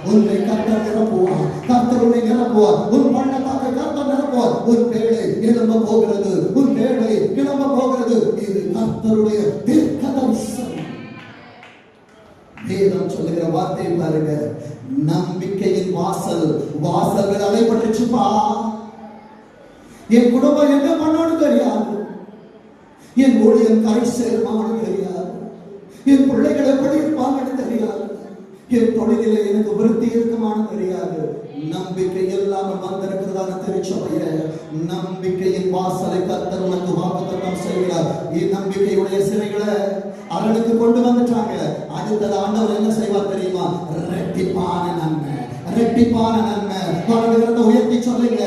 உன்னை கர்த்தர் நிரப்புவார். கர்த்தர் உன்னை நிரப்புவார். உன் பள்ளத்தாக்கை கர்த்தர் நிரப்புவார். உன் பேழை எழும்ப போகிறது. உன் பேழை கிளம்ப போகிறது. இது கர்த்தருடைய தீர்க்கதரிசனம். வேதம் சொல்லுகிற வார்த்தை பாருங்க, நம்பிக்கையின் வாசல்கள் அடைபட்டுச்சுப்பா. என் குடும்பம் என்ன பண்ணோன்னு தெரியாது, என் ஊழியம் கரை சேருமான்னு தெரியாது, என் பிள்ளைகள் எப்படி இருப்பாங்கன்னு தெரியாது, என் தொழிலில் எனக்கு விருத்தி இருக்குமான்னு தெரியாது. நம்பிக்கை இல்லாமல் வந்திருக்கிறதான திருச்சபைய நம்பிக்கையின் வாசலை கர்த்தர் உனக்கு வாக்குத்தத்தம் செய்கிறார். நம்பிக்கையுடைய சிறைகளை அவர்களுக்கு கொண்டு வந்துட்டாங்க. அடுத்தது ஆண்டவர் என்ன செய்வார் தெரியுமா? ரெட்டிப்பான நன்மை, ரெட்டிப்பான நன்மை. உயர்த்தி சொல்லுங்க,